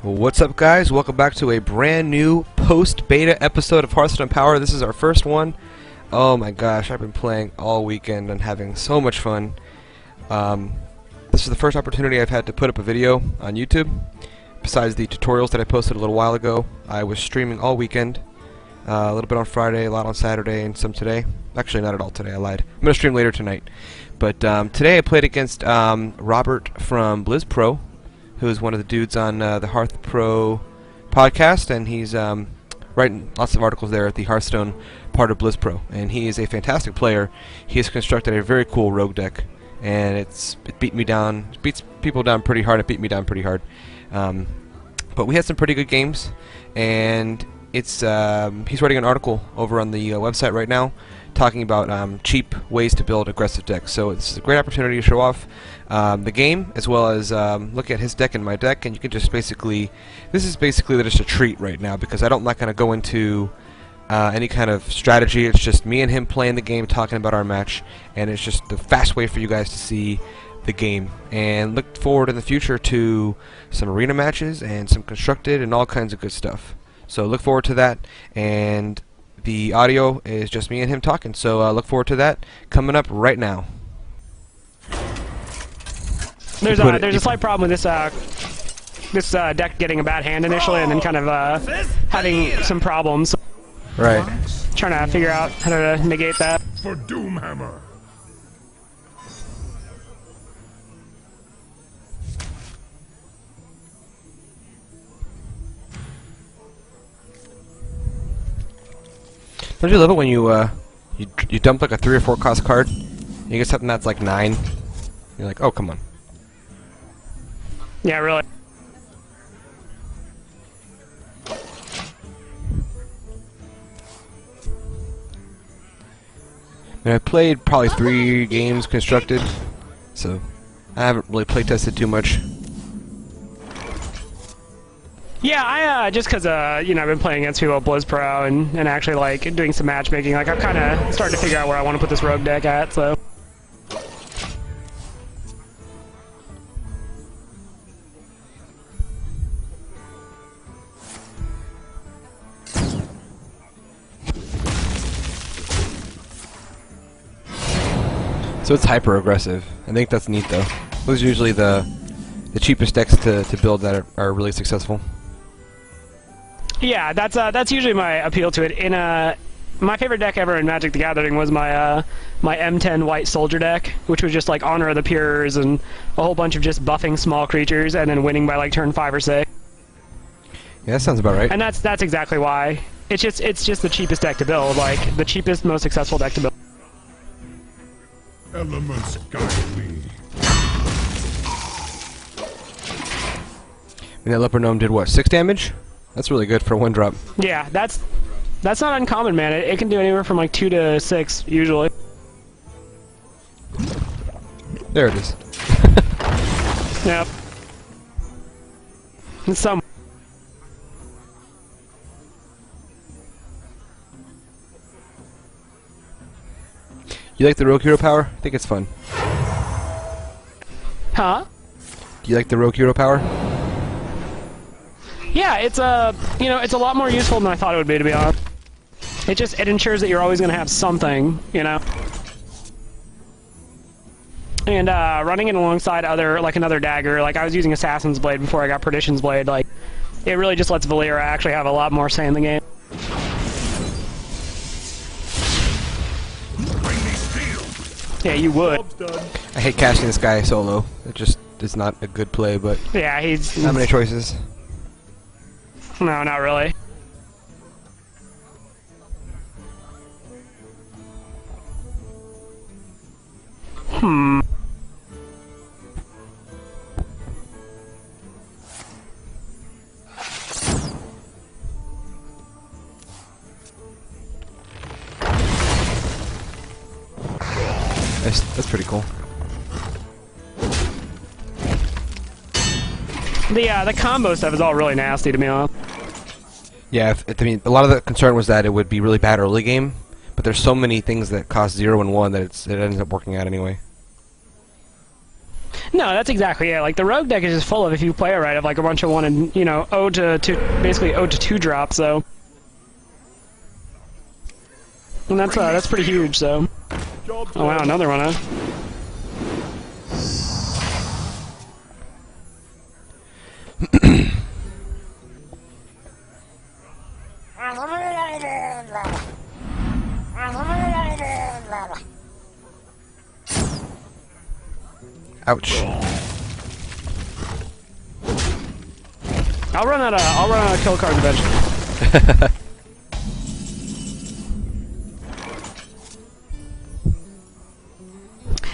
What's up, guys? Welcome back to a brand new post-beta episode of HearthstonePower. This is our first one. Oh my gosh, I've been playing all weekend and having so much fun. This is the first opportunity I've had to put up a video on YouTube. Besides the tutorials that I posted a little while ago, I was streaming all weekend. A little bit on Friday, a lot on Saturday, and some today. Actually, not at all today, I lied. I'm going to stream later tonight. But today I played against Robert from BlizzPro, who's one of the dudes on the Hearthstone podcast, and he's writing lots of articles there at the Hearthstone part of BlizzPro. And he is a fantastic player. He has constructed a very cool rogue deck, and it beat me down. It beats people down pretty hard. It beat me down pretty hard. But we had some pretty good games, and he's writing an article over on the website right now talking about cheap ways to build aggressive decks. So it's a great opportunity to show off the game, as well as look at his deck and my deck, and you can just basically, this is basically just a treat right now, because I'm not going to go into any kind of strategy. It's just me and him playing the game, talking about our match, and it's just the fast way for you guys to see the game. And look forward in the future to some arena matches and some constructed and all kinds of good stuff. So look forward to that, and the audio is just me and him talking, so look forward to that coming up right now. There's a slight problem with this deck getting a bad hand initially, and then kind of having some problems. Right. Trying to figure out how to negate that. For Doomhammer. Don't you love it when you dump like a 3 or 4 cost card, and you get something that's like 9? You're like, oh, come on. Yeah, really. And I played probably 3 games constructed, so I haven't really play tested too much. Yeah, I just because you know, I've been playing against people at BlizzPro and actually like doing some matchmaking. Like I'm kind of starting to figure out where I want to put this rogue deck at. So. So it's hyper aggressive. I think that's neat, though. Those are usually the cheapest decks to build that are really successful. Yeah, that's usually my appeal to it. In my favorite deck ever in Magic the Gathering was my my M10 White Soldier deck, which was just like Honor of the Pures and a whole bunch of just buffing small creatures and then winning by like turn 5 or 6. Yeah, that sounds about right. And that's exactly why. It's just the cheapest deck to build, like the cheapest, most successful deck to build. Elements guide me. And that Leopard Gnome did what, 6 damage? That's really good for one drop. Yeah, that's not uncommon, man. It can do anywhere from like 2 to 6 usually. There it is. Yep. And some. You like the Rogue Hero Power? I think it's fun. Huh? Do you like the Rogue Hero Power? Yeah, it's you know, it's a lot more useful than I thought it would be, to be honest. It ensures that you're always going to have something, you know. And running it alongside another dagger, like I was using Assassin's Blade before I got Perdition's Blade, like it really just lets Valeera actually have a lot more say in the game. Yeah, you would. I hate casting this guy solo. It just is not a good play, but yeah, he's not many choices. No, not really. That's pretty cool. The combo stuff is all really nasty, to be honest. Yeah, I mean, a lot of the concern was that it would be really bad early game, but there's so many things that cost 0 and 1 that it ends up working out anyway. No, that's exactly it. Like the rogue deck is just full of, if you play it right, of like a bunch of 1 and ode to basically ode to 2 drops. So, and that's pretty huge. So, oh wow, another one, huh? Ouch. I'll run out of kill cards eventually.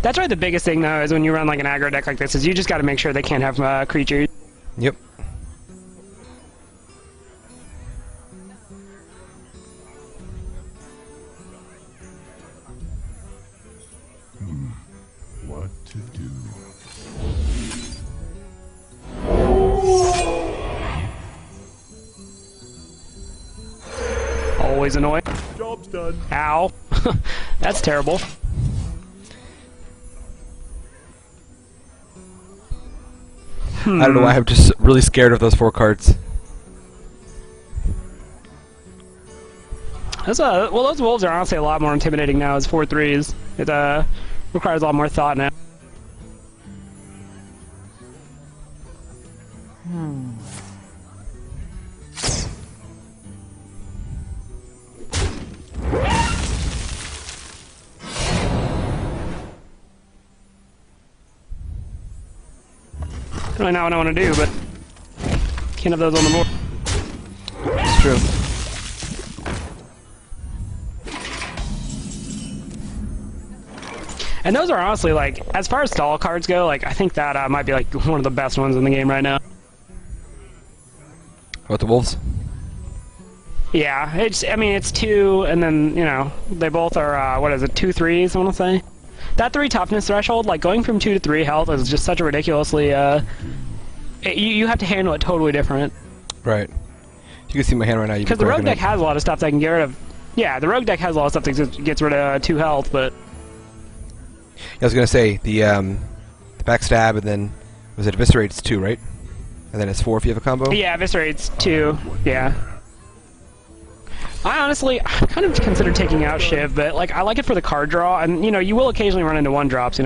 That's right. The biggest thing though is when you run like an aggro deck like this is you just got to make sure they can't have creatures. Yep. What to do? Always annoying. Job's done. Ow. That's terrible. I don't know why, I'm just really scared of those 4 cards. Well, those wolves are honestly a lot more intimidating now as 4/3s. It requires a lot more thought now. Really not what I want to do, but can't have those on the board. It's true. And those are honestly, like, as far as stall cards go, like, I think that might be, like, one of the best ones in the game right now. What, the wolves? Yeah, it's 2, and then, they both are, what is it, 2 3s, I want to say? That 3 toughness threshold, like, going from 2 to 3 health is just such a ridiculously, you have to handle it totally different. Right. You can see my hand right now. Because the rogue deck has a lot of stuff that can get rid of... Yeah, the rogue deck has a lot of stuff that gets rid of 2 health, but... I was gonna say the backstab, and then was it eviscerates 2, right? And then it's 4 if you have a combo. Yeah, eviscerates 2. Yeah. I kind of considered taking out Shiv, but like I like it for the card draw, and you will occasionally run into 1-drops,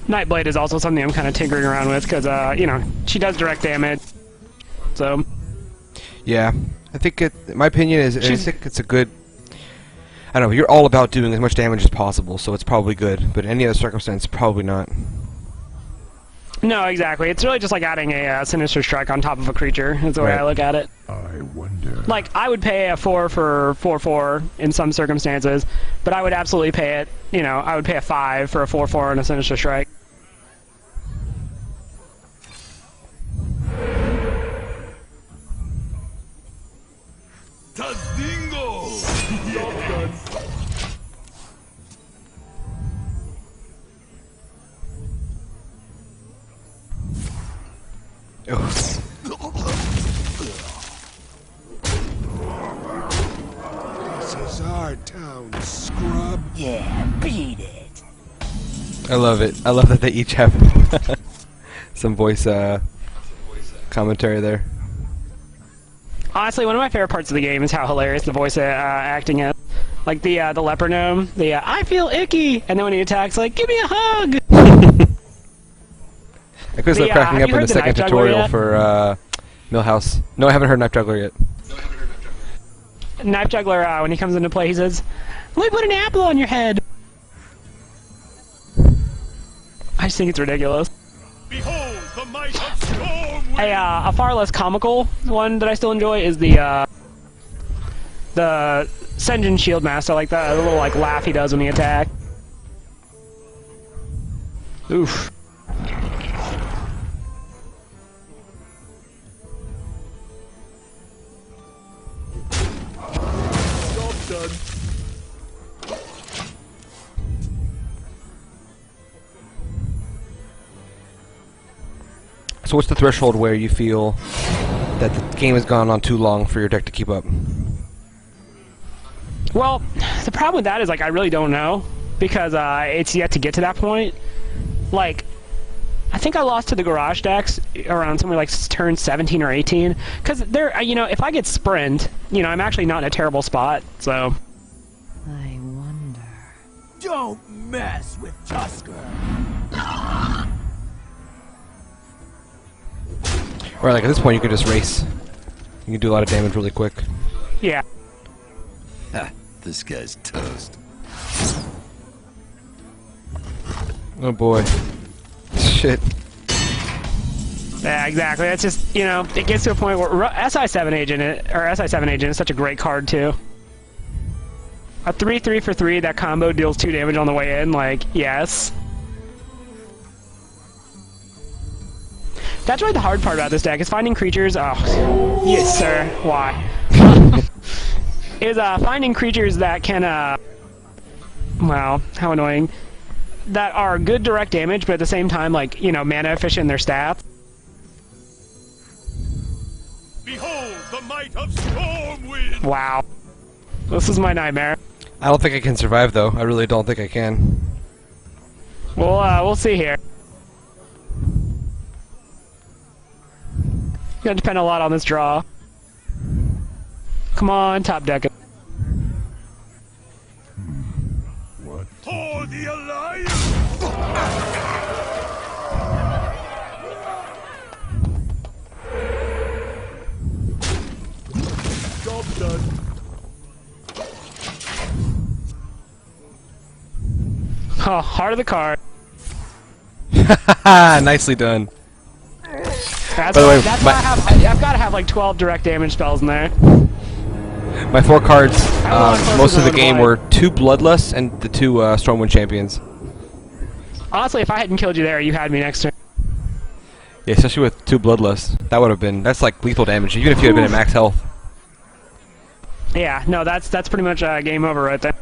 Nightblade is also something I'm kind of tinkering around with because, she does direct damage. So. Yeah, I think in my opinion is I think it's a good. I don't know. You're all about doing as much damage as possible, so it's probably good. But in any other circumstance, probably not. No, exactly. It's really just like adding a Sinister Strike on top of a creature. Is the way I look at it. I wonder. Like, I would pay a 4 for 4/4 in some circumstances, but I would absolutely pay it. I would pay a 5 for a 4/4 and a Sinister Strike. Ugh. This is our town, scrub. Yeah, beat it. I love it. I love that they each have some voice commentary there. Honestly, one of my favorite parts of the game is how hilarious the voice acting is. Like the leper gnome, I feel icky, and then when he attacks, like, give me a hug. I could start cracking up in the second tutorial for Millhouse. No, I haven't heard Knife Juggler yet. Knife Juggler, when he comes into play, he says, "Let me put an apple on your head." I just think it's ridiculous. Behold the might of storm. A far less comical one that I still enjoy is the Senjin Shield Master, like the little like laugh he does when he attacks. Oof. So what's the threshold where you feel that the game has gone on too long for your deck to keep up? Well, the problem with that is, like, I really don't know, because it's yet to get to that point. Like, I think I lost to the garage decks around somewhere like turn 17 or 18, because they're, you know, if I get sprint, you know, I'm actually not in a terrible spot, so... I wonder. Don't mess with Tusker. Or like at this point you can just race. You can do a lot of damage really quick. Yeah. Ha, this guy's toast. Oh boy. Shit. Yeah, exactly. It's just, you know, it gets to a point where SI7 Agent is such a great card, too. A 3/3 for 3, that combo deals 2 damage on the way in, like, yes. That's really the hard part about this deck, is finding creatures. Oh, yes, sir. Why? Is finding creatures that can, well, how annoying. That are good direct damage, but at the same time, like, you know, mana efficient in their stats. Behold the might of Stormwind! Wow. This is my nightmare. I don't think I can survive though. I really don't think I can. We'll see here. Gonna depend a lot on this draw. Come on, top deck. What? For the Alliance! Job done. Oh, heart of the card. Nicely done. That's By the why, way, that's why I've got to have like 12 direct damage spells in there. My 4 cards, want most of the Frozen game White. were 2 Bloodlusts and the 2 Stormwind Champions. Honestly, if I hadn't killed you there, you had me next turn. Yeah, especially with 2 Bloodlusts. That would have been, that's like lethal damage, even if you had been at max health. Yeah, no, that's pretty much game over right there.